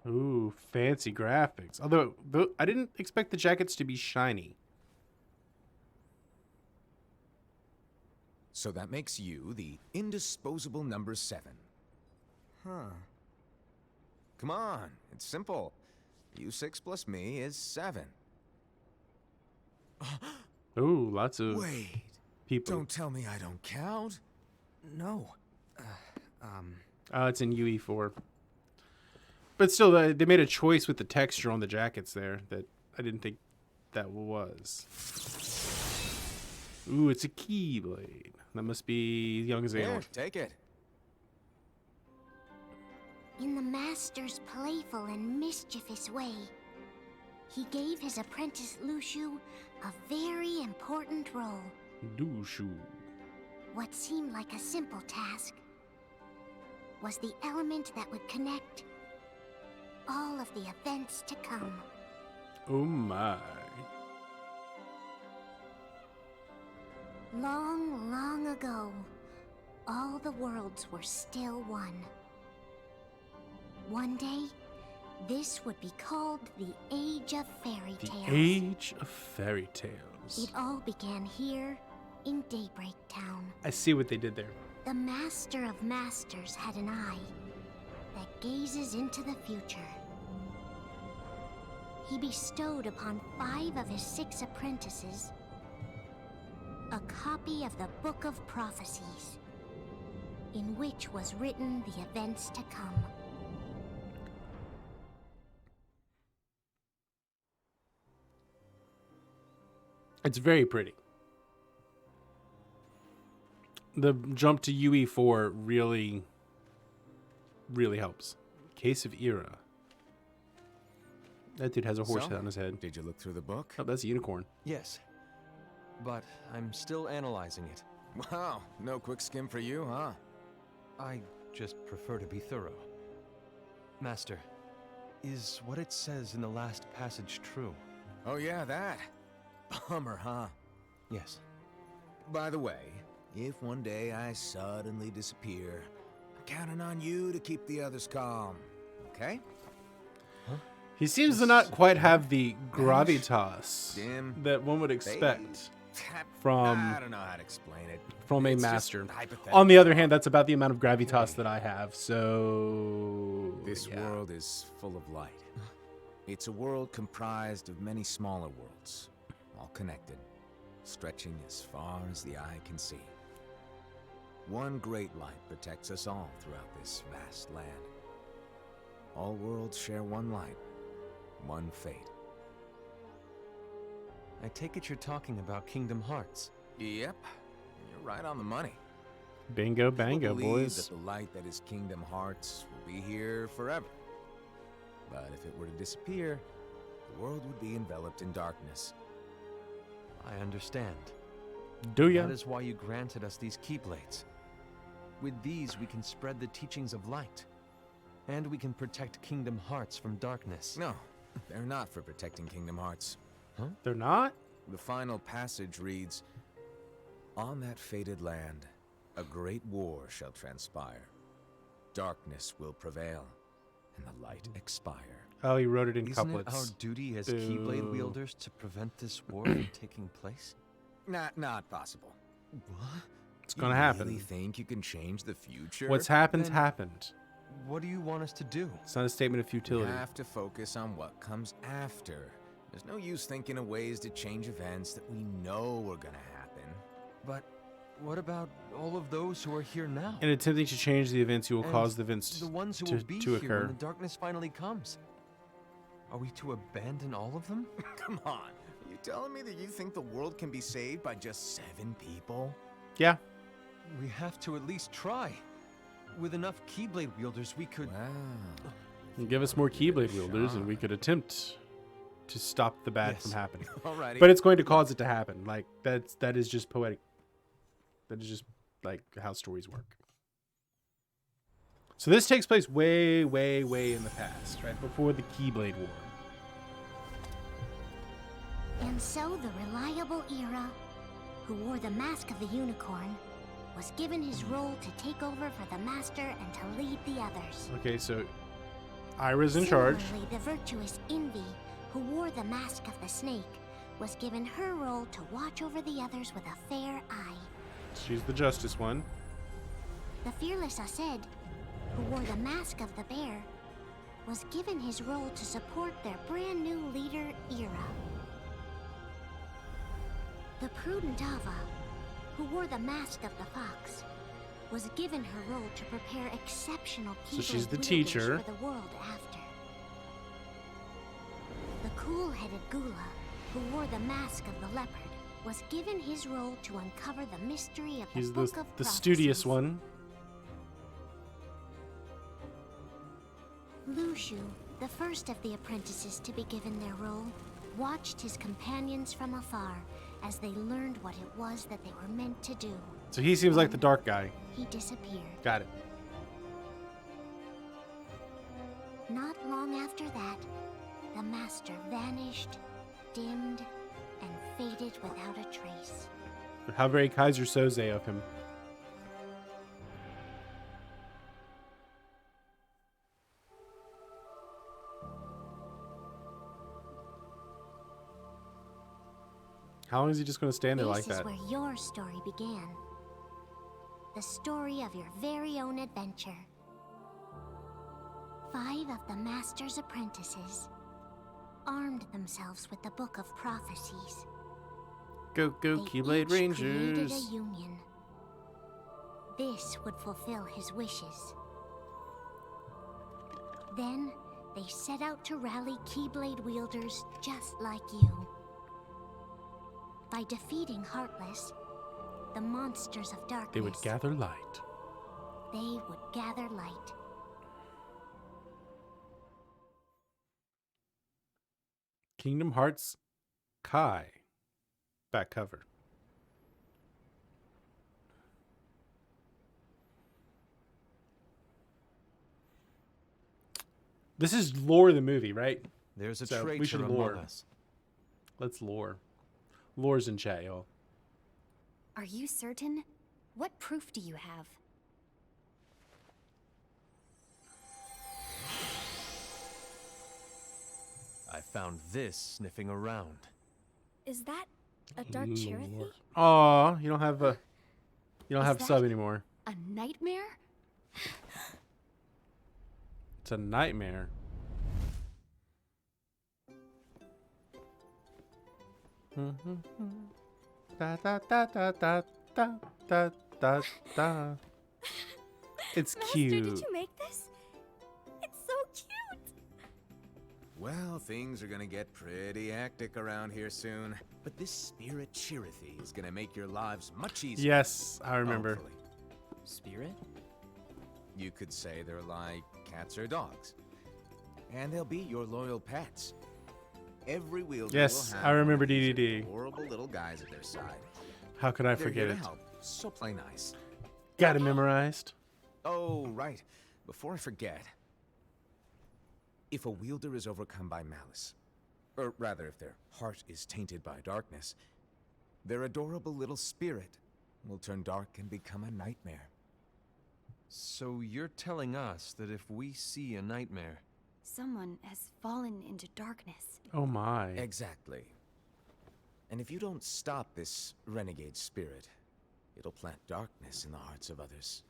Ooh, fancy graphics. Although, I didn't expect the jackets to be shiny. So that makes you the indisposable number 7. Huh. Come on, it's simple. You 6 plus me is 7. Ooh, lots of Wait, people. don't tell me I don't count. No. It's in UE4. But still, they made a choice with the texture on the jackets there that I didn't think that was. Ooh, it's a Keyblade. That must be young Here, Xehanort. take it. In the Master's playful and mischievous way, he gave his apprentice Lushu a very important role. Dushu. What seemed like a simple task was the element that would connect all of the events to come. Oh my. Long, long ago, all the worlds were still one. One day, this would be called the Age of Fairy The Tales. Age of Fairy Tales. It all began here in Daybreak Town. I see what they did there. The Master of Masters had an eye that gazes into the future. He bestowed upon 5 of his 6 apprentices a copy of the Book of Prophecies, in which was written the events to come. It's very pretty. The jump to UE4 really helps. Case of Era. That dude has a horse So, head on his head. Did you look through the book? Oh, that's a unicorn. Yes. But I'm still analyzing it. Wow, no quick skim for you, huh? I just prefer to be thorough. Master, is what it says in the last passage true? Oh yeah, that. Bummer, huh? Yes. By the way, if one day I suddenly disappear, I'm counting on you to keep the others calm, okay? He seems to not quite have the gravitas Dim, that one would expect from I don't know how to explain it. a It's just master. hypothetical. On the other hand, that's about the amount of gravitas that I have. So This yeah. world is full of light. It's a world comprised of many smaller worlds, all connected, stretching as far as the eye can see. One great light protects us all throughout this vast land. All worlds share one light, one fate. I take it you're talking about Kingdom Hearts. Yep, you're right on the money. Bingo People bango, believe boys. that the light that is Kingdom Hearts will be here forever. But if it were to disappear, the world would be enveloped in darkness. I understand. Do ya? That is why you granted us these Keyblades. With these, we can spread the teachings of light. And we can protect Kingdom Hearts from darkness. No, they're not for protecting Kingdom Hearts. They're not? The final passage reads, "On that fated land, a great war shall transpire. Darkness will prevail, and the light expire." Oh, he wrote it in Isn't it our couplets. duty as Boo. Keyblade wielders to prevent this war from taking place? Not possible. What? It's gonna You happen. really think you can change the future? What's happened Then- happened. What do you want us to do? It's not a statement of You futility. have to focus on what comes after. There's no use thinking of ways to change events that we know are gonna happen. But what about all of those who are here now? In attempting to change the events, you will And cause the events the ones who to, will be to here occur. when the darkness finally comes. Are we to abandon all of them? Come on, are you telling me that you think the world can be saved by just 7 people? Yeah. We have to at least try. With enough Keyblade wielders, we could... Wow. And give us more Keyblade wielders, and we could attempt to stop the bad Yes. from happening. Alrighty. But it's going to cause it to happen. Like that is just poetic. That is just like how stories work. So this takes place way, way, way in the past, right before the Keyblade War. And so the reliable Era, who wore the mask of the unicorn, was given his role to take over for the Master and to lead the others. Okay, so Ira's in charge. Similarly, the virtuous Envy, who wore the mask of the snake, was given her role to watch over the others with a fair eye. She's the justice one. The fearless Aced, who wore the mask of the bear, was given his role to support their brand new leader, Ira. The prudent Ava, who wore the mask of the fox, was given her role to prepare exceptional So Keyblade she's the wielders teacher. for the world after. The cool-headed Gula, who wore the mask of the leopard, was given his role to uncover the mystery of He's the Book of the studious Prophecies. one. Lushu, the first of the apprentices to be given their role, watched his companions from afar as they learned what it was that they were meant to do. So he seems like the dark guy. He disappeared. Got it. Not long after that, the master vanished, dimmed, and faded without a trace. How very Kaiser Soze of him. How long is he just going to stand there like This is that? where your story began. The story of your very own adventure. 5 of the Master's apprentices armed themselves with the Book of Prophecies. Go, go, They Keyblade each created Rangers. a union. This would fulfill his wishes. Then, they set out to rally Keyblade wielders just like you. By defeating Heartless, the monsters of darkness, They would gather light. they would gather light. Kingdom Hearts Kai. Back cover. This is lore of the movie, right? There's a So, we traitor should among lore. us. Let's lore. Lore's in chat, y'all. Are you certain? What proof do you have? I found this sniffing around. Is that a dark Chirithy? Aw, you don't have a Is that- sub anymore. A nightmare? It's a nightmare. Da da da da da da da da da. It's Master, cute. did you make this? It's so cute! Well, things are gonna get pretty hectic around here soon. But this spirit Chirithy is gonna make your lives much easier. Yes, I remember. hopefully. Spirit? You could say they're like cats or dogs. And they'll be your loyal pets. Every wielder Yes, will have I remember one of these DDD. horrible little guys at their side. How could I They're forget here it? to help, so play nice. Got it memorized. Oh, right. Before I forget. If a wielder is overcome by malice, or rather if their heart is tainted by darkness, their adorable little spirit will turn dark and become a nightmare. So you're telling us that if we see a nightmare, Someone has fallen into darkness. Oh my. Exactly. And if you don't stop this renegade spirit, it'll plant darkness in the hearts of others.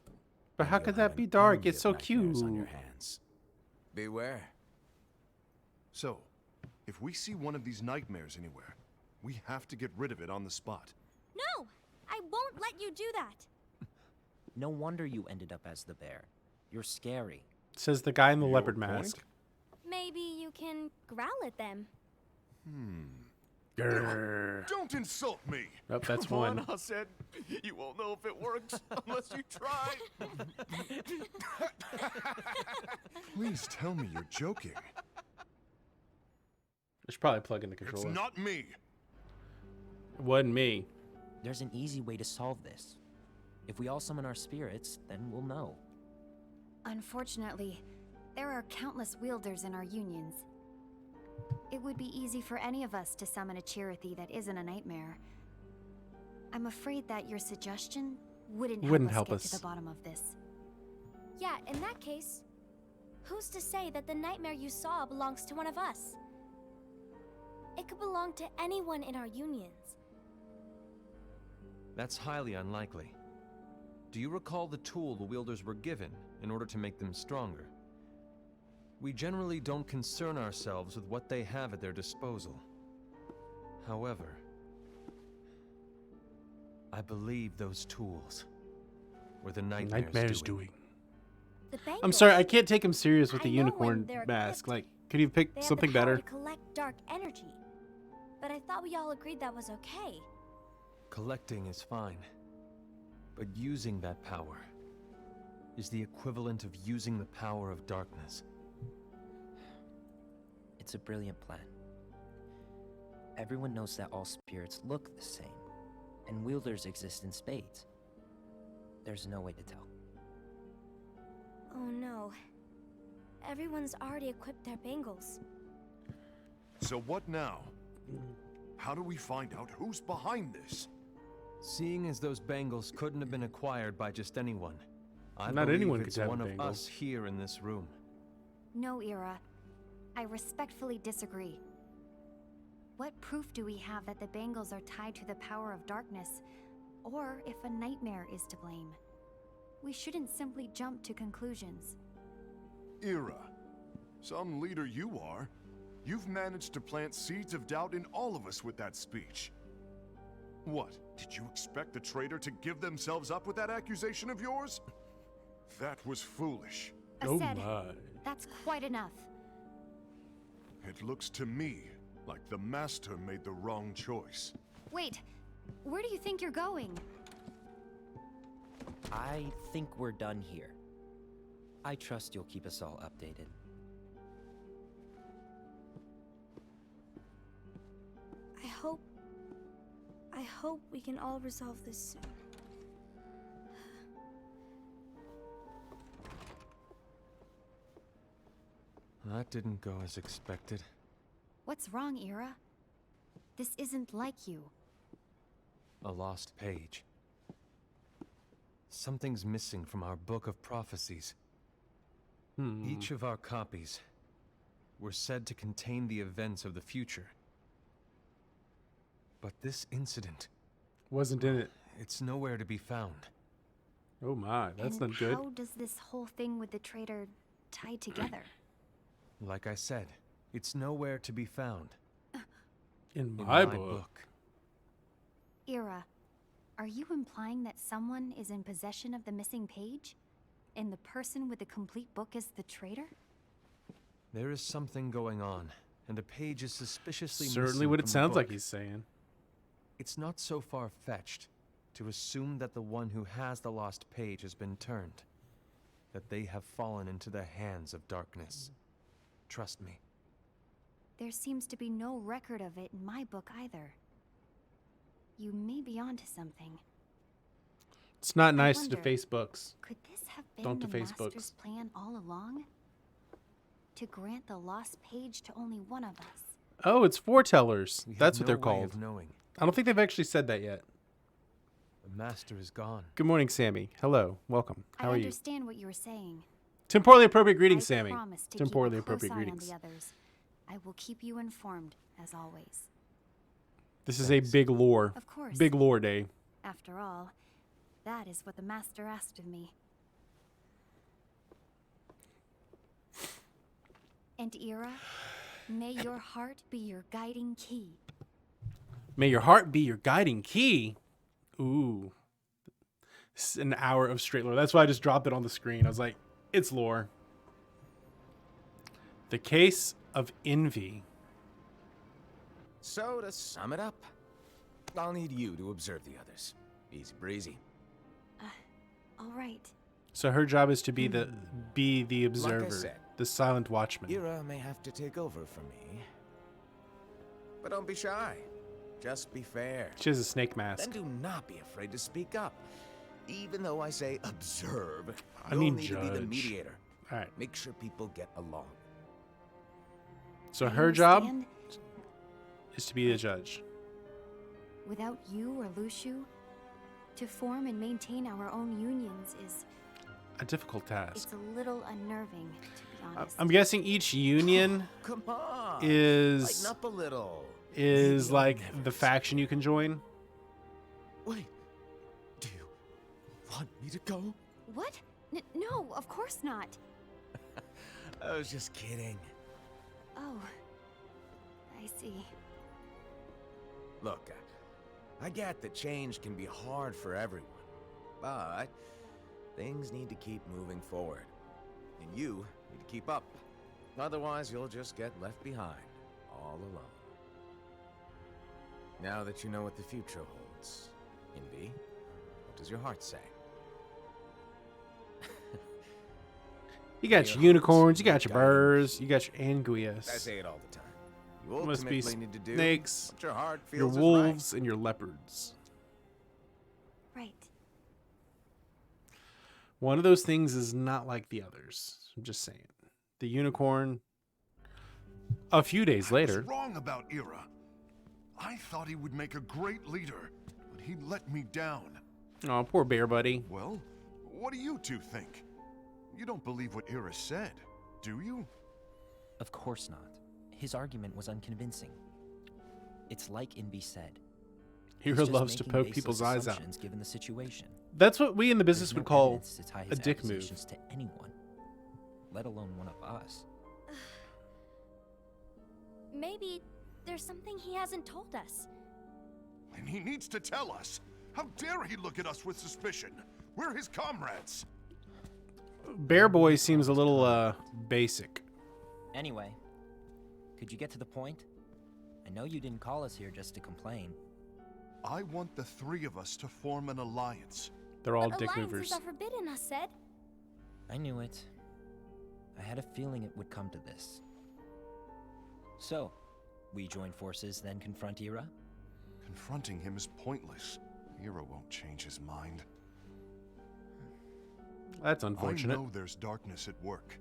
But And how you'll could have that be an dark? army It's of so nightmares cute. on your hands. Beware. So, if we see one of these nightmares anywhere, we have to get rid of it on the spot. No! I won't let you do that! No wonder you ended up as the bear. You're scary. Says the guy in the Your leopard point? mask. Maybe you can growl at them. Grrr. Don't insult me! Oh, that's one. I said you won't know if it works unless you try. Please tell me you're joking. I should probably plug in the It's controller. not me. It wasn't me. There's an easy way to solve this. If we all summon our spirits, then we'll know. Unfortunately, there are countless wielders in our unions. It would be easy for any of us to summon a Chirithy that isn't a nightmare. I'm afraid that your suggestion wouldn't Wouldn't help help us get us. to the bottom of this. Yeah, in that case, Who's to say that the nightmare you saw belongs to one of us? It could belong to anyone in our unions. That's highly unlikely. Do you recall the tool the wielders were given in order to make them stronger? We generally don't concern ourselves with what they have at their disposal. However, I believe those tools were the nightmares doing. The I'm Bangles, sorry, I can't take him serious with the I know unicorn when they're mask. equipped, Like, could you pick they have something the power better? to collect dark energy. But I thought we all agreed that was okay. Collecting is fine, but using that power is the equivalent of using the power of darkness. It's a brilliant plan. Everyone knows that all spirits look the same, and wielders exist in spades. There's no way to tell. Oh no. Everyone's already equipped their bangles. So what now? How do we find out who's behind this? Seeing as those bangles couldn't have been acquired by just anyone, I Not believe anyone it's could have one a of bangle. us here in this room. No, Ira. I respectfully disagree. What proof do we have that the bangles are tied to the power of darkness, or if a nightmare is to blame? We shouldn't simply jump to conclusions. Ira, some leader you are. You've managed to plant seeds of doubt in all of us with that speech. What, did you expect the traitor to give themselves up with that accusation of yours? That was foolish. Oh Aced, my. that's quite enough. It looks to me like the Master made the wrong choice. Wait, where do you think you're going? I think we're done here. I trust you'll keep us all updated. I hope we can all resolve this soon. That didn't go as expected. What's wrong, Ira? This isn't like you. A lost page. Something's missing from our book of prophecies. Each of our copies were said to contain the events of the future. But this incident, Wasn't in it. it's nowhere to be found. Oh my, that's And not good. how does this whole thing with the traitor tie together? Like I said, it's nowhere to be found. In In my book. Ira, are you implying that someone is in possession of the missing page? And the person with the complete book is the traitor? There is something going on, and a page is suspiciously Certainly missing what from it the sounds like book. he's saying. It's not so far-fetched to assume that the one who has the lost page has been turned, that they have fallen into the hands of darkness. Trust me. There seems to be no record of it in my book either. You may be onto something. It's not nice to wonder- face books. Could this have been Don't the deface Master's books. plan all along? To grant the lost page to only one of us. Oh, it's foretellers. We have That's what no they're way called. of knowing. I don't think they've actually said that yet. The Master is gone. Good morning, Sammy. Hello. Welcome. How I are you? understand what you were saying. Temporally appropriate greetings, I Sammy. promise to Temporally keep a close appropriate eye greetings. on the others. I will keep you informed, as always. This is a big lore. Of course. Big lore day. After all, that is what the Master asked of me. And Ira, may your heart be your guiding key. May your heart be your guiding key. Ooh. It's an hour of straight lore. That's why I just dropped it on the screen. I was like, it's lore. The Case of Envy. So, to sum it up, I'll need you to observe the others. Easy breezy. All right. So her job is to be the observer, said, the silent watchman. Ira may have to take over for me. But don't be shy. Just be fair. She has a snake mask. Then do not be afraid to speak up. Even though I say observe, I you'll mean need to be the judge. mediator. All right. Make sure people get along. So I her job understand. is to be the judge. Without you or Luciu, to form and maintain our own unions is a difficult task. It's a little unnerving, to be honest. I'm guessing each union Come on. is Lighten up a little. is Maybe I'll like never the faction you can join. Wait. Do you want me to go? What? No, of course not. I was just kidding. Oh, I see. Look, I get that change can be hard for everyone, but things need to keep moving forward. And you need to keep up. Otherwise, you'll just get left behind, all alone. Now that you know what the future holds, Envy, what does your heart say? You got your unicorns, you got your birds, you got your anguillas. I say it all the time. You Must be ultimately need to do snakes, what your heart your feels wolves, is right. and your leopards. Right. One of those things is not like the others. I'm just saying. The unicorn, a few days I later. was wrong about Ira. I thought he would make a great leader, but he let me down. Oh, poor bear buddy. Well, what do you two think? You don't believe what Ira said, do you? Of course not. His argument was unconvincing. It's like Inby said. He's Hero just loves to making poke baseless people's eyes out. assumptions Given the situation. That's what we in the business There's would no call evidence to tie a his dick move. accusations to anyone, let alone one of us. Maybe there's something he hasn't told us. And he needs to tell us. How dare he look at us with suspicion? We're his comrades. Bear boy seems a little basic. Anyway, could you get to the point? I know you didn't call us here just to complain. I want the three of us to form an alliance. They're all But dick alliances movers. are forbidden, us said. I knew it. I had a feeling it would come to this. So, we join forces, then confront Ira? Confronting him is pointless. Ira won't change his mind. That's unfortunate. I know there's darkness at work.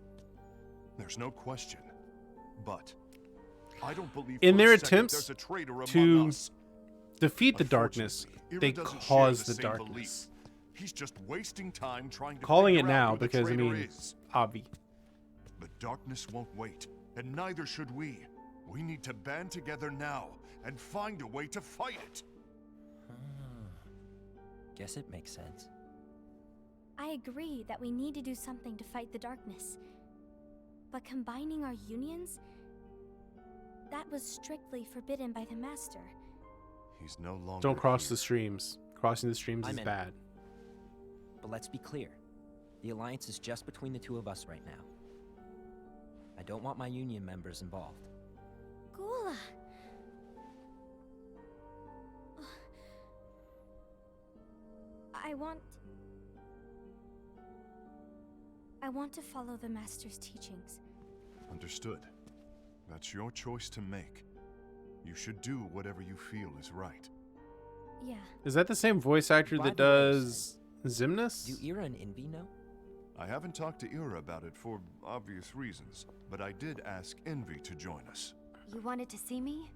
There's no question. But I don't believe In for their a second attempts there's a traitor among to us. Defeat the darkness. Unfortunately, Ira They doesn't cause share the same darkness. belief. He's just wasting time trying to Calling it figure out now who the because, I traitor mean, is. obvi. The darkness won't wait, and neither should we. We need to band together now and find a way to fight it. Guess it makes sense. I agree that we need to do something to fight the darkness. But combining our unions? That was strictly forbidden by the Master. He's no longer Don't cross here. the streams. Crossing the streams I'm is in. bad. But let's be clear. The alliance is just between the two of us right now. I don't want my union members involved. Gula! I want to follow the Master's teachings. Understood. That's your choice to make. You should do whatever you feel is right. Yeah. Is that the same voice actor By that the way, does Xemnas? Do Ira and Envy know? I haven't talked to Ira about it for obvious reasons, but I did ask Envy to join us. You wanted to see me?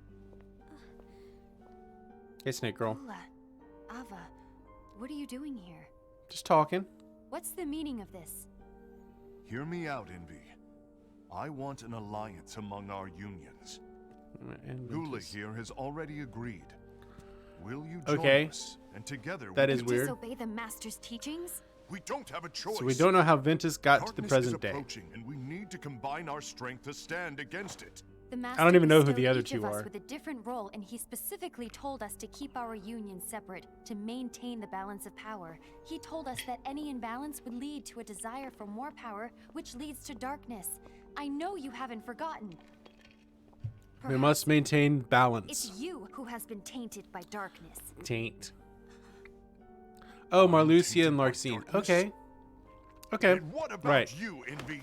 Hey, Snake Girl. Gula, Ava, what are you doing here? Just talking. What's the meaning of this? Hear me out, Envy. I want an alliance among our unions. And Gula just- here has already agreed. Will you join Okay. us? And together That we is can- weird. Disobey the Master's teachings? We don't have a choice. So we don't know how Ventus got to the Darkness present is day. approaching, and we need to combine our strength to stand against it. The Master don't even know who bestowed the other each two of us are. with a different role, and he specifically told us to keep our union separate, to maintain the balance of power. He told us that any imbalance would lead to a desire for more power, which leads to darkness. I know you haven't forgotten. We Perhaps must maintain balance. it's you who has been tainted by darkness. Taint. Oh, Marluxia tainted and by Larxene. darkness? Okay. Okay. And what about Right. you, Envy?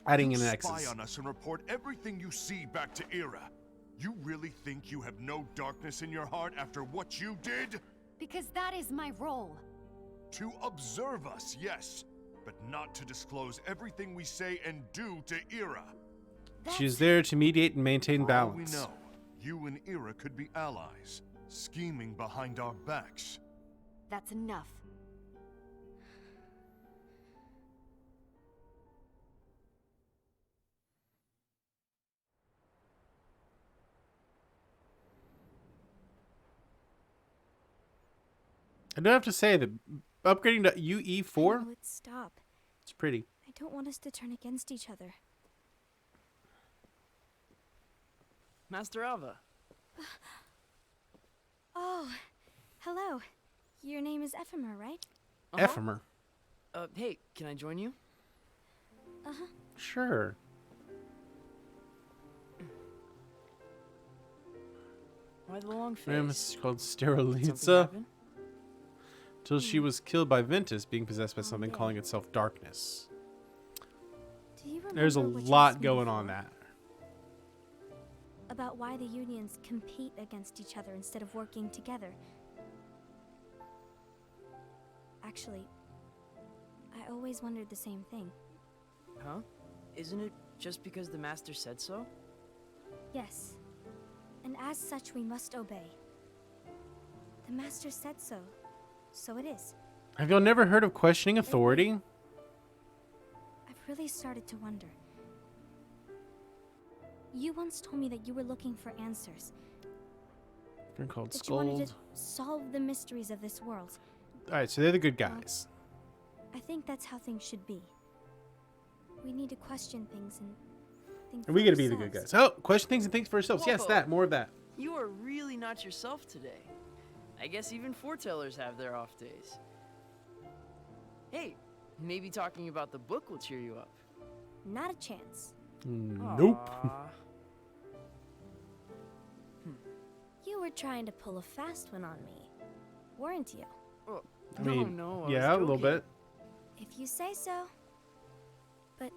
Adding You an spy X's. on us and report everything you see back to Ira. You really think you have no darkness in your heart after what you did? Because that is my role. To observe us, yes, but not to disclose everything we say and do to Ira. She's there to mediate and maintain For all we balance. know, you and Ira could be allies, scheming behind our backs. That's enough. I do have to say that upgrading to I UE4, know, let's stop. it's pretty. I don't want us to turn against each other. Master Alva. Oh, hello. Your name is Ephemer, right? Ephemer. Hey, can I join you? Uh-huh. Sure. Why the long face? Her name is called Something Steriliza. happen? Till she was killed by Ventus, being possessed by Oh, something yeah. calling itself darkness. Do you remember There's a what you lot asked me going on before? that. About why the unions compete against each other instead of working together. Actually, I always wondered the same thing. Huh? Isn't it just because the Master said so? Yes. And as such, we must obey. The Master said so. So it is. Have y'all never heard of questioning authority? I've really started to wonder. You once told me that you were looking for answers. They're called That you wanted Scold. to solve the mysteries of this world. Alright, so they're the good guys. I think that's how things should be. We need to question things and think And we for gotta be the good ourselves. guys. Oh, question things and things for ourselves. Yes, Whoa. that. More of that. You are really not yourself today. I guess even foretellers have their off days. Hey, maybe talking about the book will cheer you up. Not a chance. Nope. Aw. You were trying to pull a fast one on me, weren't you? Oh, I mean, no, I was yeah, a little joking. bit. If you say so. But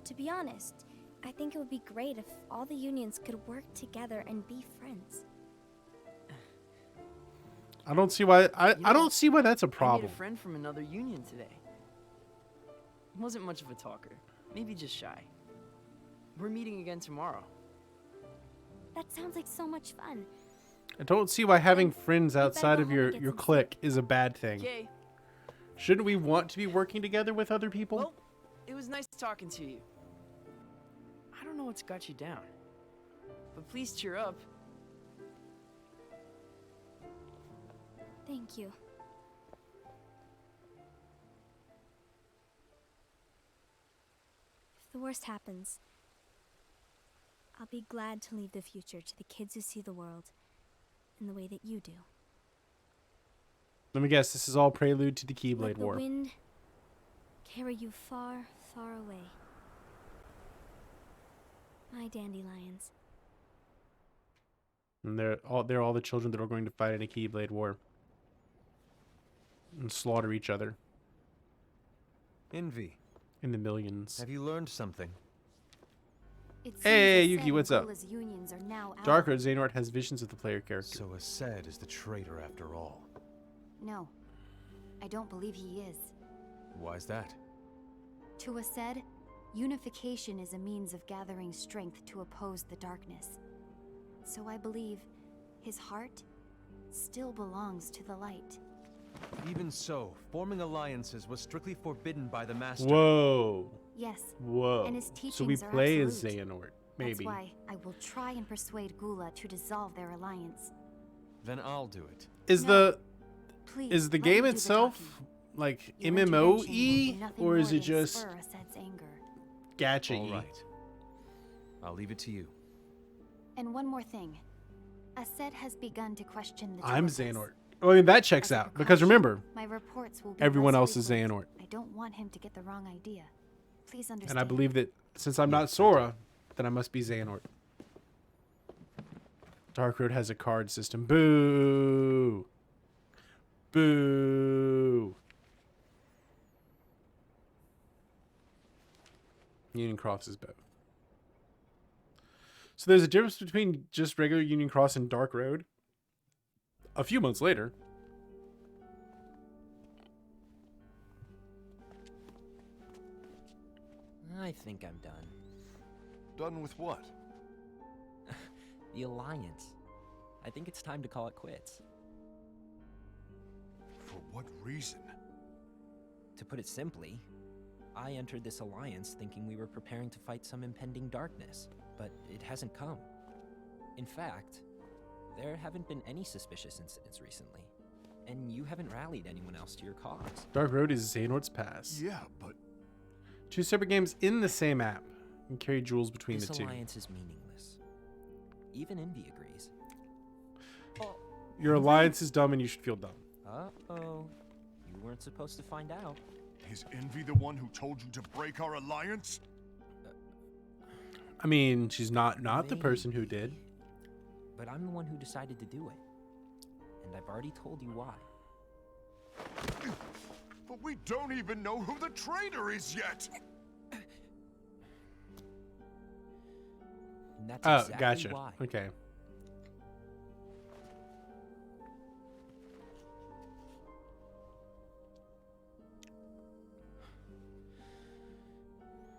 to be honest, I think it would be great if all the unions could work together and be friends. I don't see why. I know, don't see why that's a I made problem. a friend from another union today. Wasn't much of a talker, maybe just shy. We're meeting again tomorrow. That sounds like so much fun. I don't see why having friends better outside go of home your and get your some clique is a bad thing. Okay, Shouldn't we want to be working together with other people? well, it was nice talking to you. I don't know what's got you down, but please cheer up. Thank you. If the worst happens, I'll be glad to leave the future to the kids who see the world in the way that you do. Let me guess. This is all prelude to the Keyblade Let the War. wind carry you far, far away. My dandelions. And they're all the children that are going to fight in a Keyblade War and slaughter each other Envy, in the millions. have you learned something? It seems Hey, as Yuki, Sen what's and up? Gula's unions are now Dark allies. Road Xehanort has visions of the player character. So Ased is the traitor after all. No, I don't believe he is. Why's that? To Ased, unification is a means of gathering strength to oppose the darkness. So I believe his heart still belongs to the light. Even so, forming alliances was strictly forbidden by the Master. Whoa. Yes, Whoa. And his So we teachings are play as absolute. Xehanort. that's Maybe. why I will try and persuade Gula to dissolve their alliance. Then I'll do it. Is No. the Please, is the let me game do the itself talking. like Your MMOE intervention will do nothing or is more it than just spur Ased's anger. gacha? All right. I'll leave it to you. And one more thing. Ased has begun to question the two I'm of us. Xehanort. I mean that checks As a out because precaution, remember, my reports will be everyone less else is frequent. Xehanort. I don't want him to get the wrong idea. Please understand. And I believe that since I'm not Sora, then I must be Xehanort. Dark Road has a card system. Boo. Boo. Union Cross is both. So there's a difference between just regular Union Cross and Dark Road. A few months later. I think I'm done. Done with what? The Alliance. I think it's time to call it quits. For what reason? To put it simply, I entered this alliance thinking we were preparing to fight some impending darkness, but it hasn't come. In fact, there haven't been any suspicious incidents recently. and you haven't rallied anyone else to your cause. Dark Road is Xehanort's Pass. Yeah, but 2 separate games in the same app. You can carry jewels between This the two. alliance is meaningless. Even Envy agrees. Oh, Your alliance is dumb and you should feel dumb. uh-oh. You weren't supposed to find out. is Envy the one who told you to break our alliance? I mean, she's not the person who did. But I'm the one who decided to do it. And I've already told you why. But we don't even know who the traitor is yet! And that's Oh, exactly gotcha. why. Okay.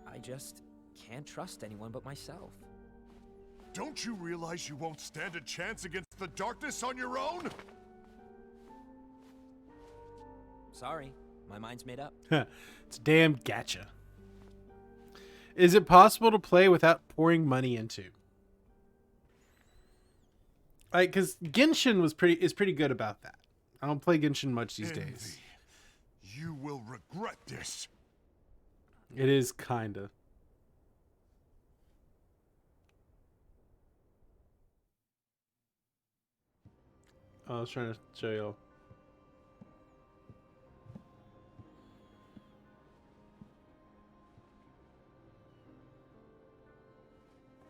I just can't trust anyone but myself. Don't you realize you won't stand a chance against the darkness on your own? Sorry, my mind's made up. It's a damn gacha. Is it possible to play without pouring money into? Like, because Genshin is pretty good about that. I don't play Genshin much these Envy, days. you will regret this. It is kinda. I was trying to show y'all.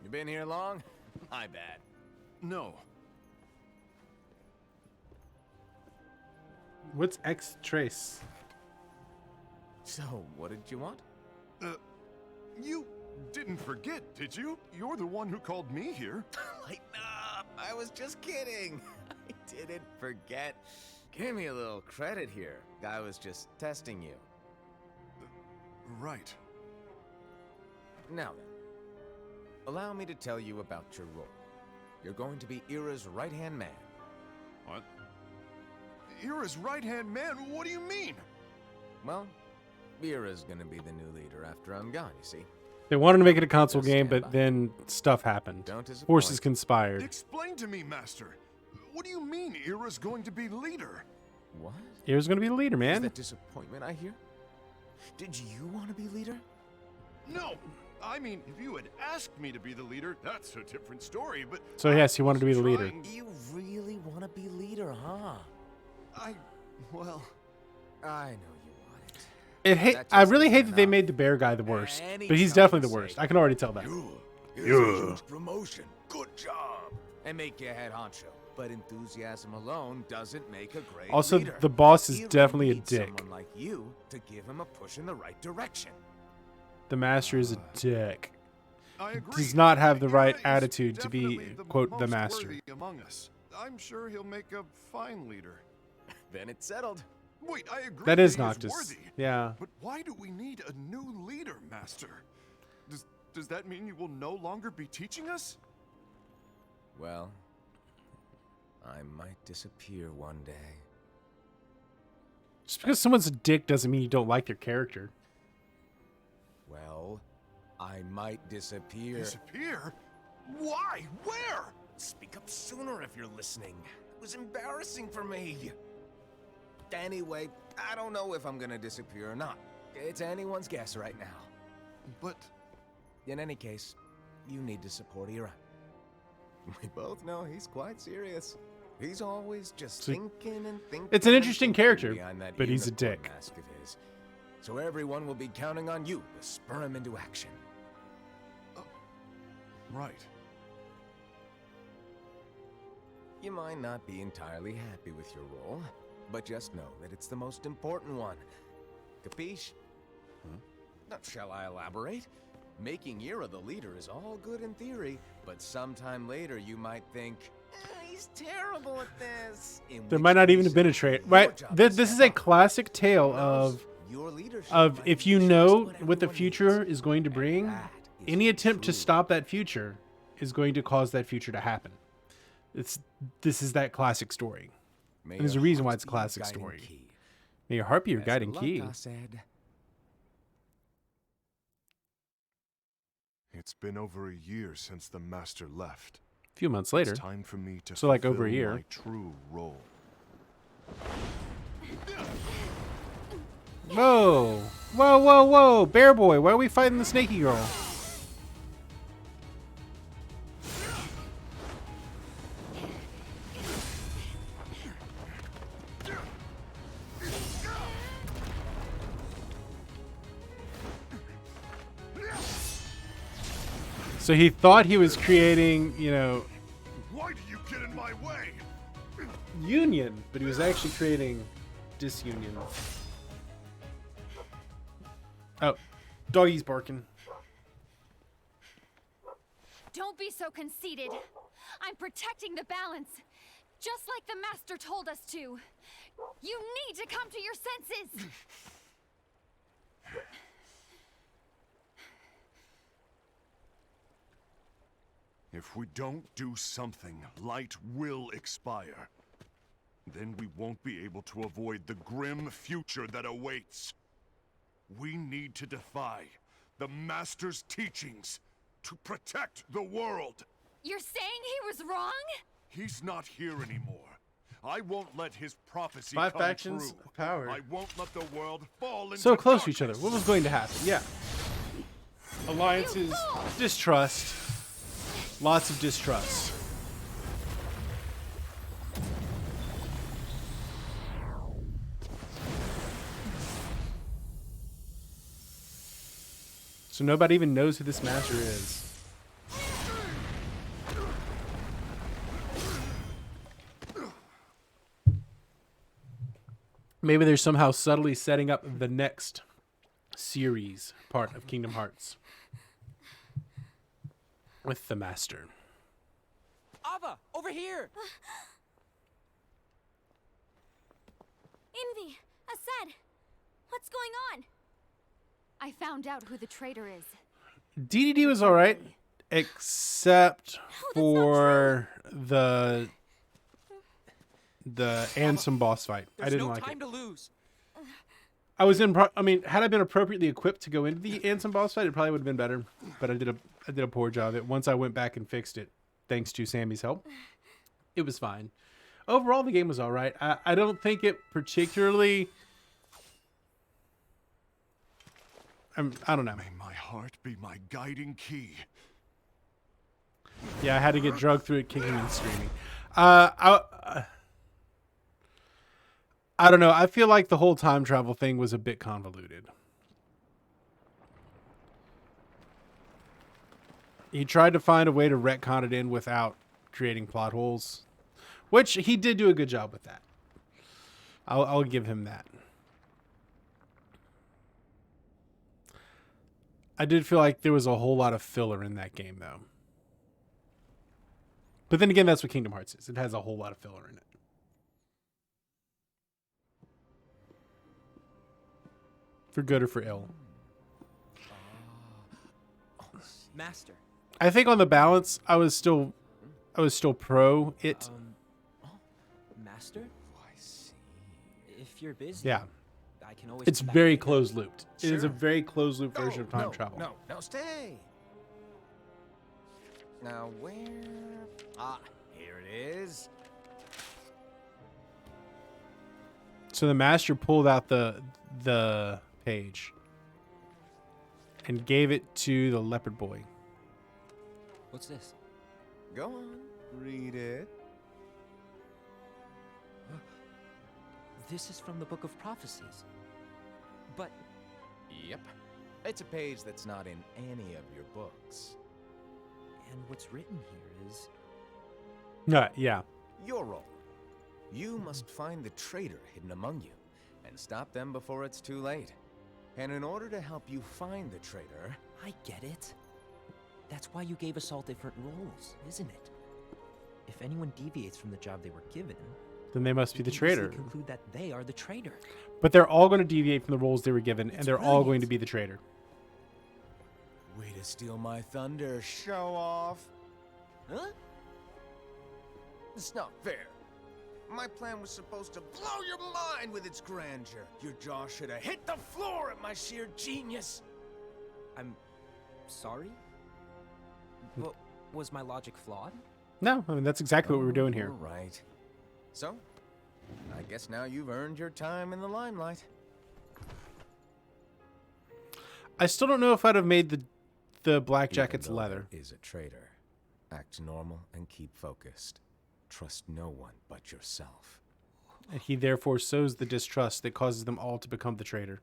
You been here long? My bad. No. What's X Trace? So, what did you want? You didn't forget, did you? You're the one who called me here. Lighten up! I was just kidding. I didn't forget. Give me a little credit here. I was just testing you. Right. Now then, allow me to tell you about your role. You're going to be Ira's right-hand man. What? Ira's right-hand man? What do you mean? Well, Ira's gonna be the new leader after I'm gone, you see. They wanted to make it a console Just game, stand but by. then stuff happened. Don't disappoint. Forces conspired. Explain to me, Master. What do you mean Ira's going to be leader? What? Here's gonna be the leader, Is man. that disappointment I hear? Did you want to be leader? No! I mean, if you had asked me to be the leader, that's a different story, but... So yes, he wanted to be the I was leader. trying- You really want to be leader, huh? Well... I know you want it. That I just really isn't hate that they enough. made the bear guy the worst, Any but he's child definitely the would worst. say, I can already tell that. Here's a huge promotion. Good job. And make you head honcho. But enthusiasm alone doesn't make a great Also, leader. the boss is Ira definitely a needs dick. Someone like you to give him a push in the right direction. The master is a dick. I agree. Does not have the Ira right is attitude to be, definitely quote, the most master. worthy among us. I'm sure he'll make a fine leader. Then it's settled. Wait, I agree. That is he Noctis. worthy. Yeah. But why do we need a new leader, Master? Does that mean you will no longer be teaching us? Well, I might disappear one day. Just because someone's a dick doesn't mean you don't like their character. Well, I might disappear. Disappear? Why? Where? Speak up sooner if you're listening. It was embarrassing for me. Anyway, I don't know if I'm gonna disappear or not. It's anyone's guess right now. But In any case, you need to support Ira. We both know he's quite serious. He's always just So- thinking and thinking. It's an and interesting thinking character, behind that but he's a unicorn dick. mask of his. So everyone will be counting on you to spur him into action. right. You might not be entirely happy with your role, but just know that it's the most important one. Capiche? Now, shall I elaborate? Making Ira the leader is all good in theory, but sometime later you might think, he's terrible at this. In There which might not even case, have been a trait. your Right? job This to is step a up. classic tale Who knows? of Your leadership might if be you just know what what the everyone future needs. is going to And bring, that is any attempt to true. stop that future is going to cause that future to happen. This is that classic story. May there's a your reason why heart it's a be your classic guiding story. key. May your heart be your Best guiding of luck, key. I said. It's been over a year since the Master left. A few months later. It's time for me to So, like, over a fulfill year. my true role. Whoa. Whoa, whoa, whoa. Bear boy, why are we fighting the snaky girl? So he thought he was creating, you know, Why do you get in my way? union, but he was actually creating disunion. Oh, doggy's barking. Don't be so conceited. I'm protecting the balance, just like the Master told us to. You need to come to your senses. If we don't do something, light will expire. Then we won't be able to avoid the grim future that awaits. We need to defy the Master's teachings to protect the world. You're saying he was wrong? He's not here anymore. I won't let his prophecy 5 come factions true. of power. I won't let the world fall into So close to each darkness. other. What was going to happen? Yeah. Alliances, distrust. Lots of distrust. So nobody even knows who this master is. Maybe they're somehow subtly setting up the next series part of Kingdom Hearts with the master. Ava, over here! Envy, Asad, what's going on? I found out who the traitor is. DDD was alright, except for the Ansem boss fight. I didn't like it. to lose. I was in. I mean, had I been appropriately equipped to go into the Ansem boss fight, it probably would have been better. But I did a poor job of it. Once I went back and fixed it, thanks to Sammy's help, it was fine. Overall, the game was all right. I don't think it particularly. I don't know. May my heart be my guiding key. Yeah, I had to get drugged through it, kicking and screaming. I don't know. I feel like the whole time travel thing was a bit convoluted. He tried to find a way to retcon it in without creating plot holes, which he did do a good job with that. I'll give him that. I did feel like there was a whole lot of filler in that game, though. But then again, that's what Kingdom Hearts is. It has a whole lot of filler in it. For good or for ill. Master. I think on the balance, I was still pro it. Master? I see. If you're busy, Yeah. I can always. It's come back very later. closed looped. It is a Sure. very closed loop version of time no, travel. No, stay. Now where? Ah, here it is. So the master pulled out the page and gave it to the leopard boy. What's this? Go on, read it. This is from the Book of Prophecies. But Yep. It's a page that's not in any of your books. and what's written here is Yeah. Your role. You must find the traitor hidden among you and stop them before it's too late. And in order to help you find the traitor, I get it. That's why you gave us all different roles, isn't it? If anyone deviates from the job they were given, Then they must be we the can easily traitor. conclude that they are the traitor. But they're all going to deviate from the roles they were given, and It's they're all going brilliant. to be the traitor. way to steal my thunder, show off. Huh? It's not fair. My plan was supposed to blow your mind with its grandeur. Your jaw should have hit the floor at my sheer genius. I'm sorry? But was my logic flawed? No, I mean that's exactly what we were doing here. Right. So, I guess now you've earned your time in the limelight. I still don't know if I'd have made the black Even jackets though leather. there is a traitor. Act normal and keep focused. Trust no one but yourself. And he therefore sows the distrust that causes them all to become the traitor.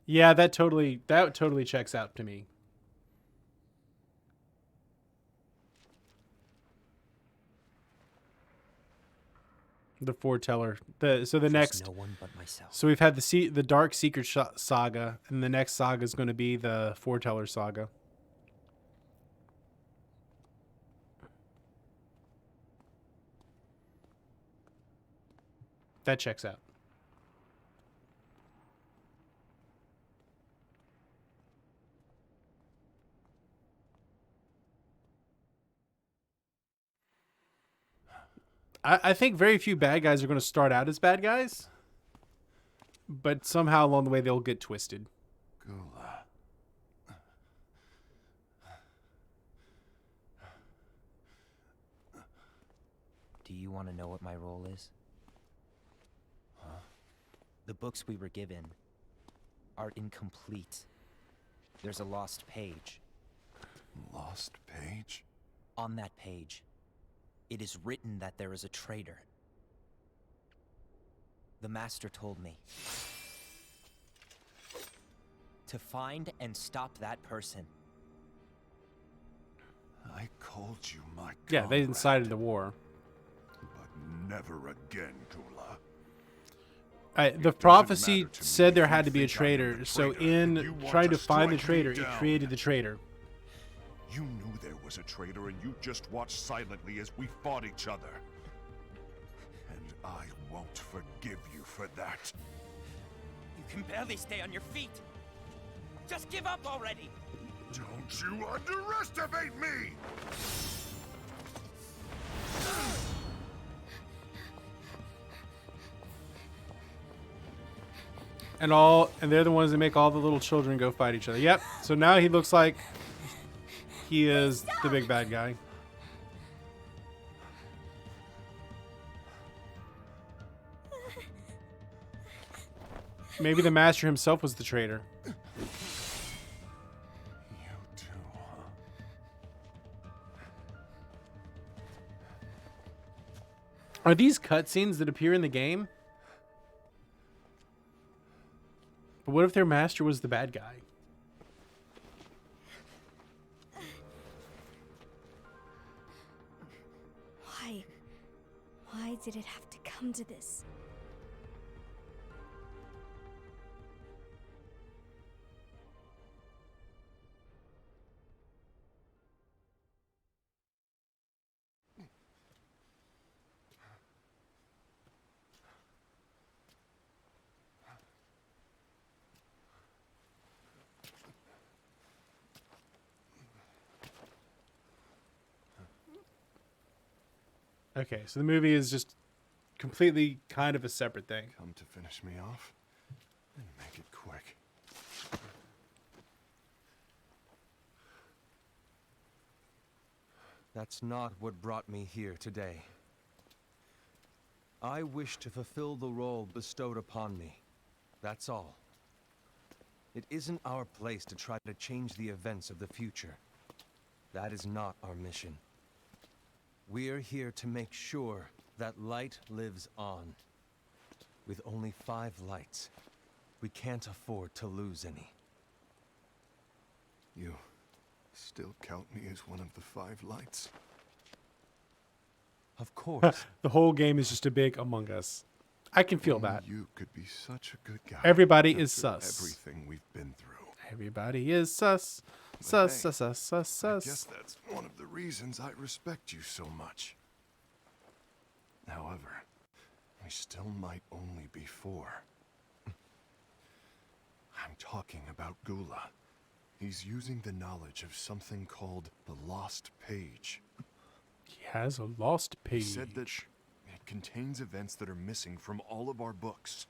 Yeah, that totally checks out to me. The foreteller. So the next. No one but myself. So we've had the Dark Secret saga, and the next saga is going to be the Foreteller saga. That checks out. I think very few bad guys are going to start out as bad guys, but somehow along the way they'll get twisted. Gula. Do you want to know what my role is? Huh? The books we were given are incomplete. There's a lost page. Lost page? On that page, it is written that there is a traitor. The Master told me to find and stop that person. I called you my Yeah, they comrade, incited the war. but never again, Gula. The doesn't prophecy matter to me said there if had you to be a think I am traitor, the so traitor, and you in want trying to to find the strike me traitor, it down. created the traitor. You knew there was a traitor, and you just watched silently as we fought each other. And I won't forgive you for that. You can barely stay on your feet. Just give up already. Don't you underestimate me! And they're the ones that make all the little children go fight each other. Yep. So now he looks like he is the big bad guy. Maybe the Master himself was the traitor. You too, huh? Are these cutscenes that appear in the game? But what if their Master was the bad guy? Why? Why did it have to come to this? Okay, so the movie is just completely kind of a separate thing. Come to finish me off? And make it quick. That's not what brought me here today. I wish to fulfill the role bestowed upon me. That's all. It isn't our place to try to change the events of the future. That is not our mission. We're here to make sure that light lives on. With only 5 lights, we can't afford to lose any. You still count me as one of the 5 lights? Of course. The whole game is just a big Among Us. I can feel Only that. You could be such a good guy. Everybody is after sus. Everything we've been through. Everybody is sus. But Sus, hey, sus, sus, sus, I guess sus. that's one of the reasons I respect you so much. However, we still might only be 4. I'm talking about Gula. He's using the knowledge of something called the Lost Page. He has a lost He page. said that it contains events that are missing from all of our books.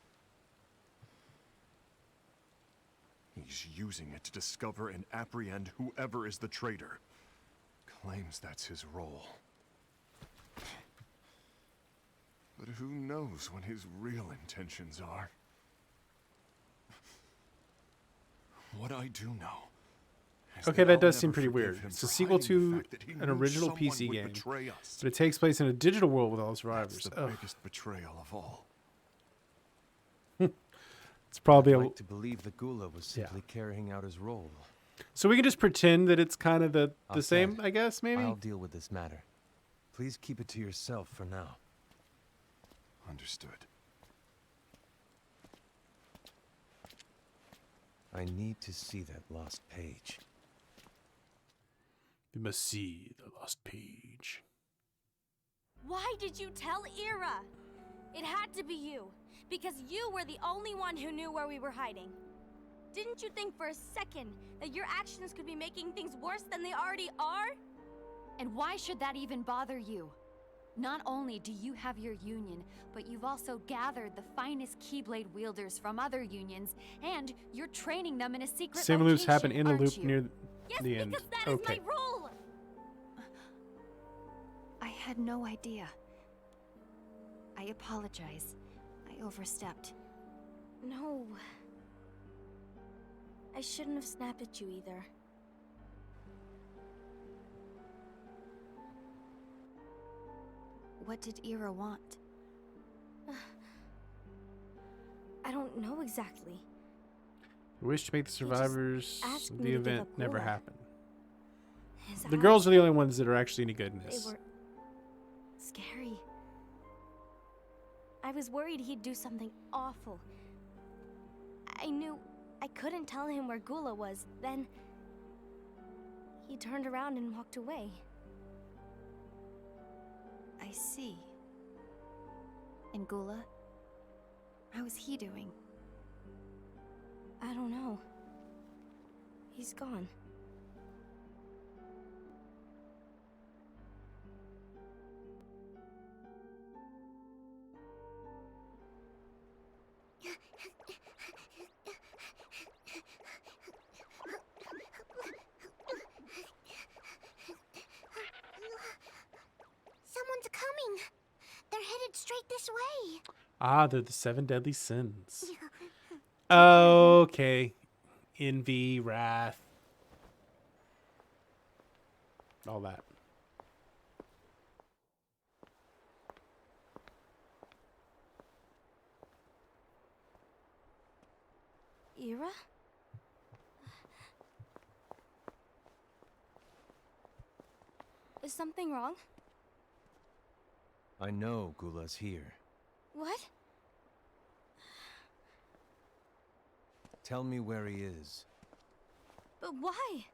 He he's using it to discover and apprehend whoever is the traitor. Claims that's his role. But who knows what his real intentions are? What I do know is Okay, that I'll does seem never pretty forgive weird. him It's a for sequel hiding the to fact that he an knew original someone PC would game, betray us. but it takes place in a digital world with all That's survivors. the Ugh. biggest betrayal of all. It's probably I'd a... like to believe that Gula was simply carrying out his role. So we can just pretend that it's kind of the I'll same, say, I guess, maybe? I'll deal with this matter. Please keep it to yourself for now. Understood. I need to see that lost page. You must see the lost page. Why did you tell Ira? It had to be you, because you were the only one who knew where we were hiding. Didn't you think for a second that your actions could be making things worse than they already are? And why should that even bother you? Not only do you have your union, but you've also gathered the finest Keyblade wielders from other unions, and you're training them in a secret Same loops happen location, in a aren't loop you? near Yes, the end. because that is Okay. my role! I had no idea. I apologize. I overstepped. No. I shouldn't have snapped at you either. What did Ira want? I don't know exactly. I wish to make the survivors. asked me The to give event up never Gula. happened. His The eyes, girls are the only ones that are actually any good in they this. were scary. I was worried he'd do something awful. I knew I couldn't tell him where Gula was. Then he turned around and walked away. I see. And Gula? How is he doing? I don't know. He's gone. Someone's coming. They're headed straight this way. Ah, they're the 7 deadly sins. Okay. Envy, wrath. All that. Ira? Is something wrong? I know Gula's here. What? Tell me where he is. But why?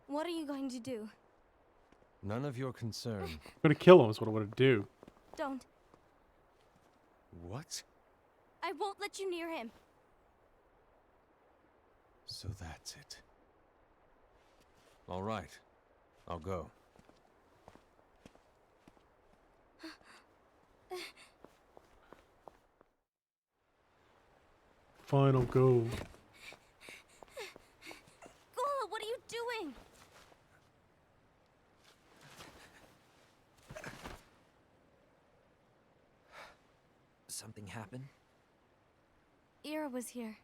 What are you going to do? None of your concern. I'm gonna kill him is what I want to do. Don't. What? I won't let you near him. So that's it. All right. I'll go. Final go. Gula, what are you doing? Something happened? Ira was here.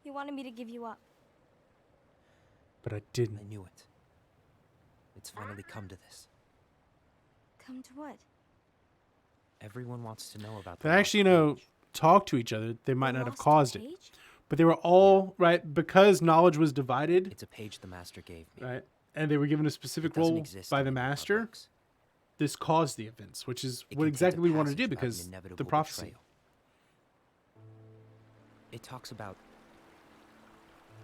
He wanted me to give you up. But I I didn't. knew it. It's finally come to this. Come to what? Everyone wants to know about They the lost actually, you know, page. talk to each other. They might The not have lost caused it. page? But they were all, right, because knowledge was divided, It's a page the master gave me. right, and they were given a specific It doesn't role exist by in the any of our master, books. this caused the events, which is It what contains a exactly we wanted to do passage about an because the inevitable prophecy. betrayal. It talks about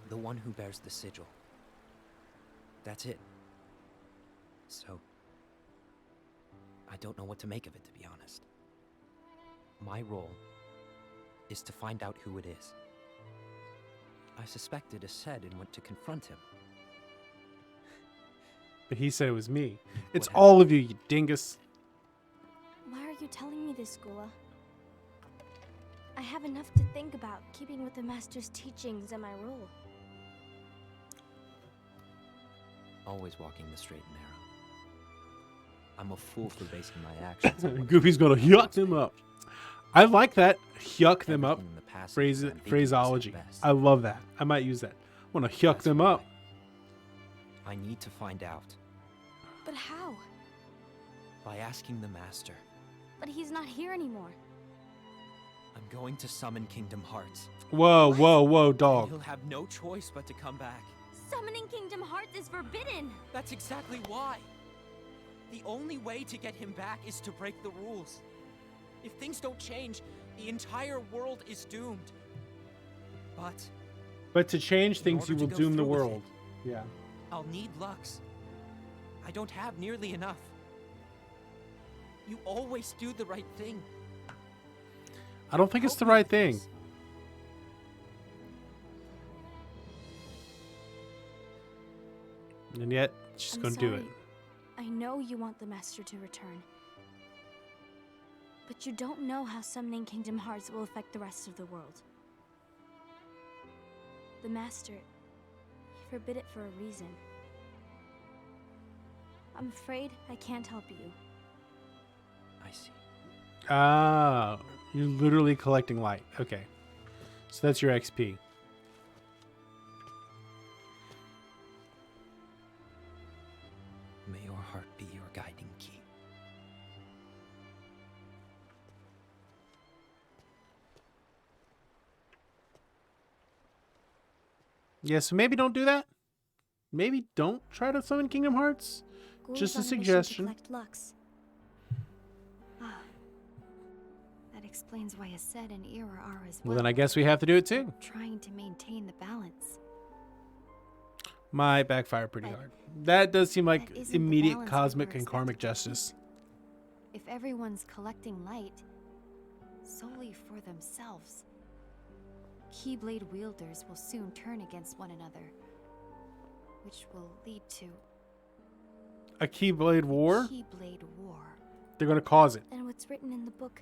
the one who bears the sigil. That's it. So, I don't know what to make of it, to be honest. My role is to find out who it is. I suspected Aced and went to confront him. But he said it was me. It's What all of you, you dingus. Why are you telling me this, Gula? I have enough to think about, keeping with the Master's teachings and my role. Always walking the straight and narrow. I'm a fool for basing my actions on what Goofy's gonna yuck them up. I like that yuck them up everything in the past phrase is ambiguous at phraseology. best. I love that. I might use that. I want to yuck That's them why up. I need to find out But how? by asking the Master. But he's not here anymore. I'm going to summon Kingdom Hearts. Whoa, whoa, whoa, And dog. he'll have no choice but to come back. Summoning Kingdom Hearts is forbidden! That's exactly why. The only way to get him back is to break the rules. If things don't change, the entire world is doomed. But To change in things, you order will to go doom the through with world. Yeah. I'll need Lux. I don't have nearly enough. You always do the right thing. I don't think it's Help the me right with thing. this. And yet, she's I'm gonna do it. sorry. I know you want the Master to return. But you don't know how summoning Kingdom Hearts will affect the rest of the world. The Master, he forbid it for a reason. I'm afraid I can't help you. I see. Ah, you're literally collecting light. Okay. So that's your XP. May your heart be your guiding key. Yeah, so maybe don't do that. Maybe don't try to summon Kingdom Hearts. Ghoul's Just a on mission to suggestion. collect Lux. Ah, that explains why Aced and Ira are as Well, then I guess we have to do it too. trying to maintain the balance. Might backfire pretty hard. That does seem like That isn't the immediate balance cosmic that we're and karmic expected to justice. If everyone's collecting light solely for themselves, Keyblade wielders will soon turn against one another, which will lead to A Keyblade War? Keyblade War. They're going to cause it And what's written in the book,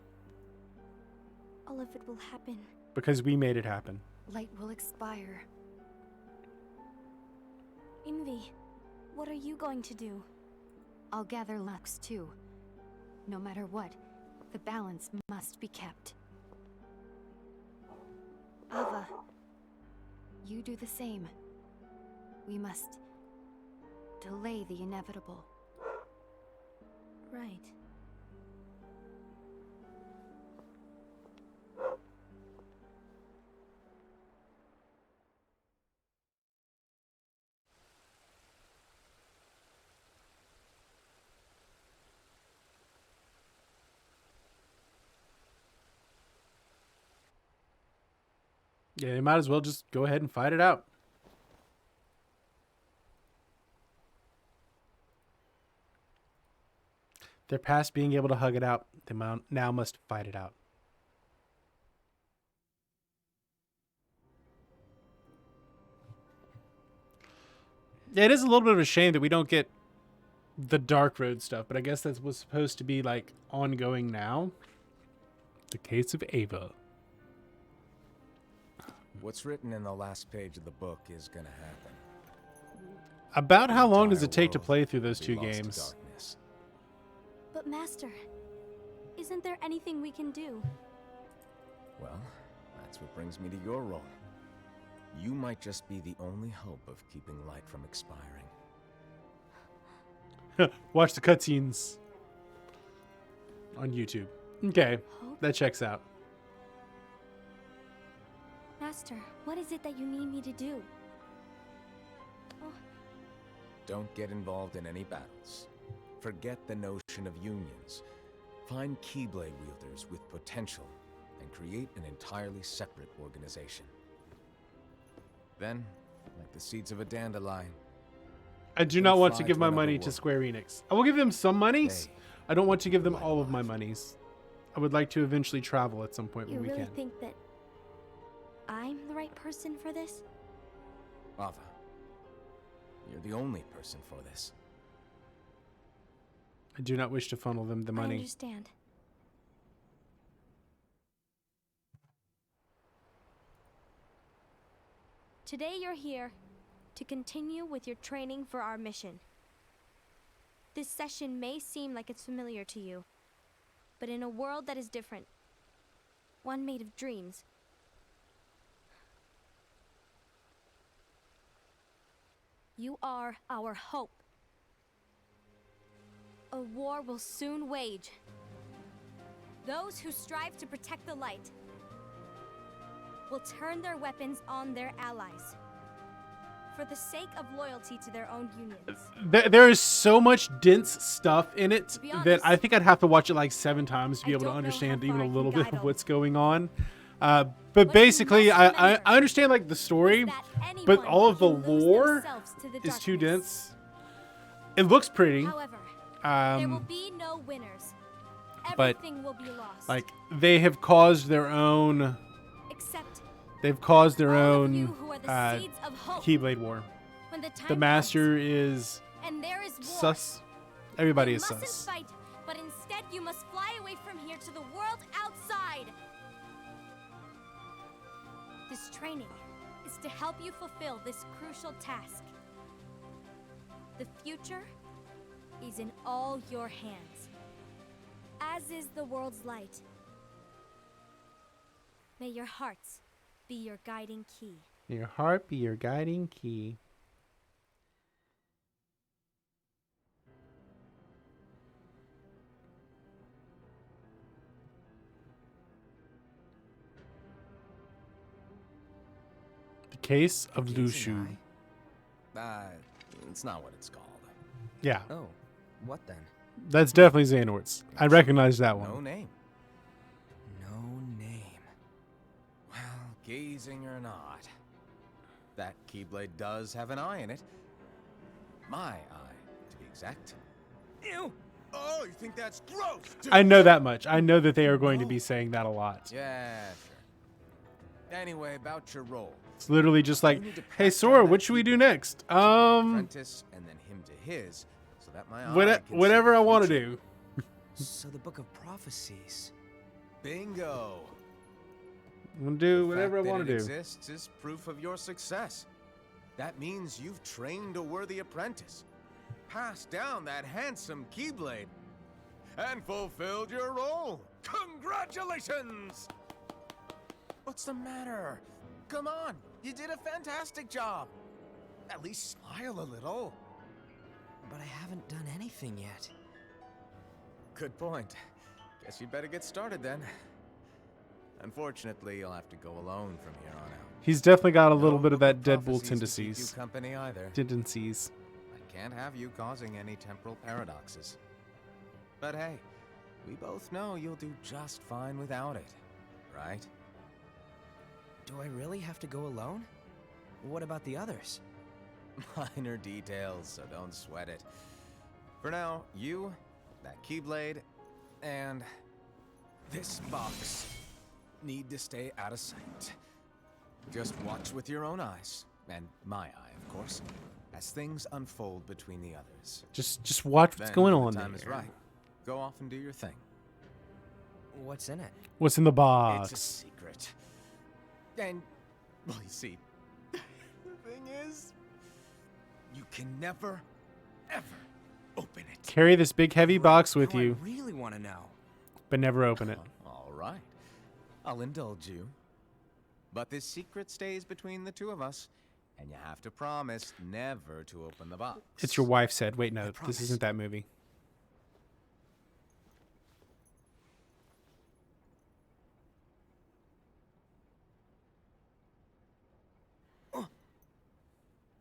all of it will happen. because we made it happen. Light will expire. Envy, what are you going to do? I'll gather Lux too. No matter what, the balance must be kept. Ava, you do the same. We must delay the inevitable. Right. Yeah, they might as well just go ahead and fight it out. They're past being able to hug it out. They now must fight it out. Yeah, it is a little bit of a shame that we don't get the Dark Road stuff, but I guess that was supposed to be like ongoing now. The case of Ava. What's written in the last page of the book is gonna happen. About how long does Entire it take to world play through those will two be lost to games? darkness. But Master, isn't there anything we can do? Well, that's what brings me to your role. You might just be the only hope of keeping light from expiring. Watch the cutscenes on YouTube. Okay, Hope? that checks out. Master, what is it that you need me to do? Oh, Don't get involved in any battles. Forget the notion of unions. Find Keyblade wielders with potential and create an entirely separate organization. Then, like the seeds of a dandelion, I do not want to fly give to my another money to world. Square Enix. I will give them some monies. They I don't want to give them light all of my life. monies. I would like to eventually travel at some point you when we really can. think that I'm the right person for this? Ava, you're the only person for this. I do not wish to funnel them the I money. understand. Today you're here to continue with your training for our mission. This session may seem like it's familiar to you, but in a world that is different, one made of dreams, you are our hope. A war will soon wage. Those who strive to protect the light will turn their weapons on their allies for the sake of loyalty to their own unions. There is so much dense stuff in it be that honest, I think I'd have to watch it like 7 times to be I able to don't know understand how even far a I can little bit guide of all what's of going on. But you basically, must I remember understand like the story, that but anyone all of the can lose lore themselves to the is too darkness. dense. It looks pretty, However, there will um, be no winners. but, Everything will be lost. like they have caused their own. Except They've caused their all of you own who are the seeds of hope. Keyblade War. When the time The master is comes, and there is war. sus. Everybody You is mustn't sus. fight, but instead you must fly away from here to the world outside. This training is to help you fulfill this crucial task. The future is in all your hands, as is the world's light. May your hearts be your guiding key. Your heart be your guiding key. The Case of Lushu. It's not what it's called. Yeah, Oh, what then? that's definitely Xehanort's. I recognize that No one. name. No name. Well, gazing or not, that Keyblade does have an eye in it. My eye, to be exact. Ew! Oh, you think that's gross? I know that much. I know that they are going to be saying that a lot. Yeah, sure. Anyway, about your role. It's literally just like, You need to hey pass Sora, down what that should we do Keyblade next? to the apprentice and then him to his, so that my eye can see Whatever the I want to future. do. So the Book of Prophecies. Bingo. I'm gonna do The whatever I fact that want it to do. exists is proof of your success. That means you've trained a worthy apprentice, passed down that handsome Keyblade, and fulfilled your role. Congratulations! What's the matter? Come on, you did a fantastic job. At least smile a little. But I haven't done anything yet. Good point. Guess you'd better get started then. Unfortunately, you'll have to go alone from here on out. He's definitely got a little No bit of Book that Deadpool Prophecies to keep tendencies. you company either. Tendencies. I can't have you causing any temporal paradoxes. But hey, we both know you'll do just fine without it, right? Do I really have to go alone? What about the others? Minor details, so don't sweat it. For now, you, that Keyblade, and this box need to stay out of sight. Just watch with your own eyes, and my eye, of course, as things unfold between the others. Just watch what's Then, going when on the time is there. right, go off and do your thing. What's in it? What's in the It's a box? secret. And, well, you see, the thing is, you can never, ever open it. Carry this big heavy box with Now you, I really want to know. but never open it. All right. I'll indulge you. But this secret stays between the two of us, and you have to promise never to open the box. It's your wife said. Wait, no, this promise. isn't that movie.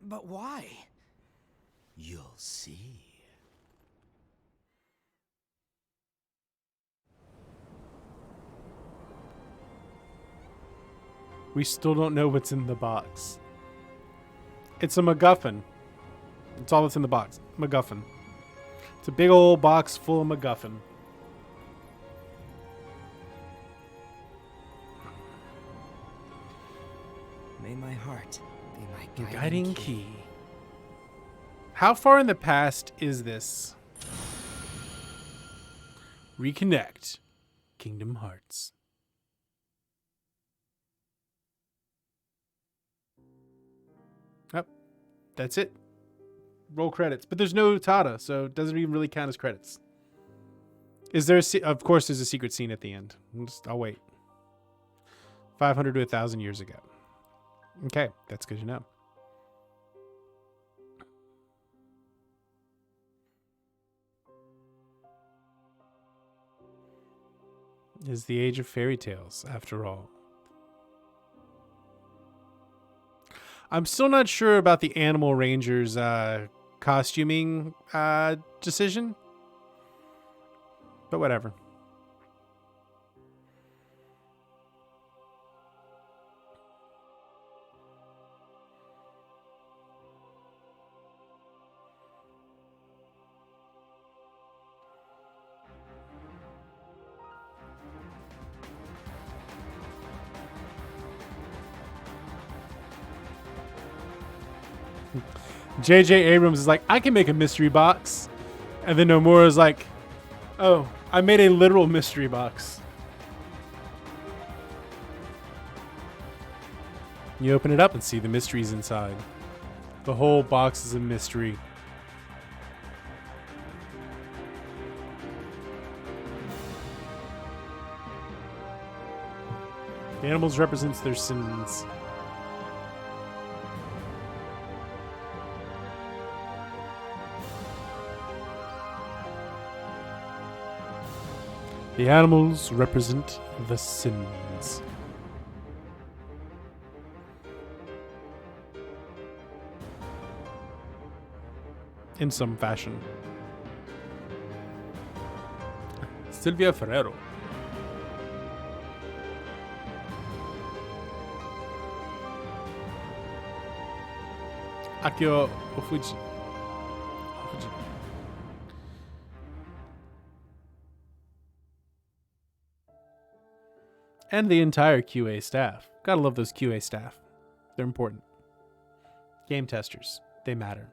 But why? You'll see. We still don't know what's in the box. It's a MacGuffin. That's all that's in the box. MacGuffin. It's a big old box full of MacGuffin. May my heart be my Guiding key. How far in the past is this? Reconnect. Kingdom Hearts. that's it. Roll credits. But there's no Tada, so it doesn't even really count as credits. Is there of course there's a secret scene at the end. I'll wait. 500 to 1,000 years ago. Okay, that's good to know. Is the age of fairy tales, after all. I'm still not sure about the Animal Rangers costuming decision. But whatever. J.J. Abrams is like, I can make a mystery box. And then Nomura is like, oh, I made a literal mystery box. You open it up and see the mysteries inside. The whole box is a mystery. The animals represents their sins. The animals represent the sins. In some fashion. Silvia Ferrero. Akio Ofuji. And the entire QA staff. Gotta love those QA staff. They're important. Game testers. They matter.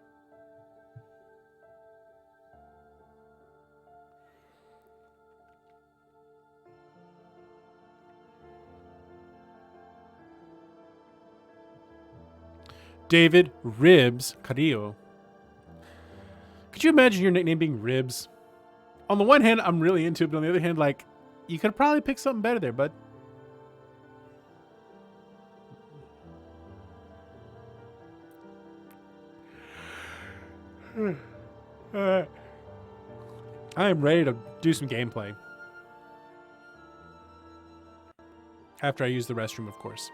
David Ribs Carrillo. Could you imagine your nickname being Ribs? On the one hand, I'm really into it, but on the other hand, like, you could probably pick something better there, bud. I am ready to do some gameplay. After I use the restroom, of course.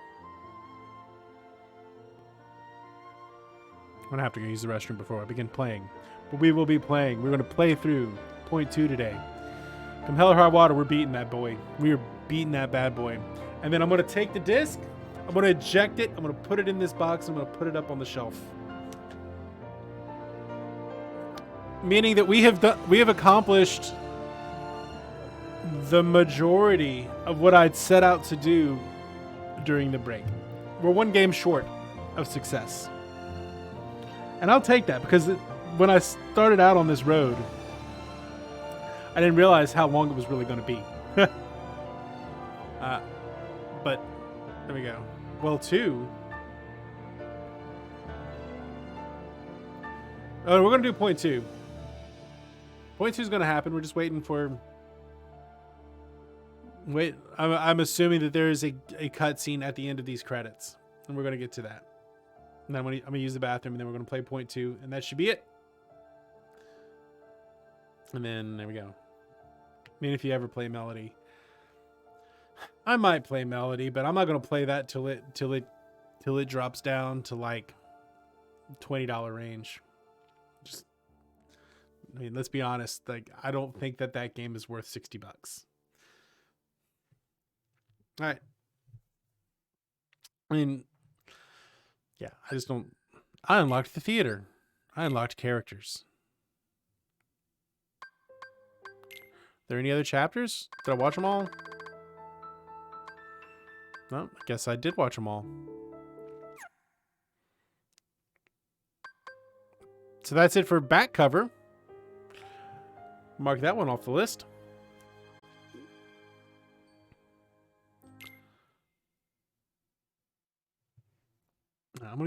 I'm going to have to go use the restroom before I begin playing. But we will be playing. We're going to play through point 2 today. Come hell or high water, we're beating that boy. We are beating that bad boy. And then I'm going to take the disc. I'm going to eject it. I'm going to put it in this box. I'm going to put it up on the shelf. Meaning that we have accomplished the majority of what I'd set out to do during the break. We're one game short of success. And I'll take that because when I started out on this road, I didn't realize how long it was really going to be. But there we go. Well, 2. Oh, we're going to do point 2. Point 2 is going to happen. We're just waiting for... Wait, I'm assuming that there is a cutscene at the end of these credits. And we're going to get to that. And then I'm going to use the bathroom, and then we're going to play point 2, and that should be it. And then there we go. I mean, if you ever play Melody, I might play Melody, but I'm not going to play that till it drops down to like $20 range. Just, I mean, let's be honest. Like, I don't think that game is worth $60. All right. I mean, yeah, I just don't. I unlocked the theater. I unlocked characters. Are there any other chapters? Did I watch them all? No, I guess I did watch them all. So that's it for back cover. Mark that one off the list. I'm going to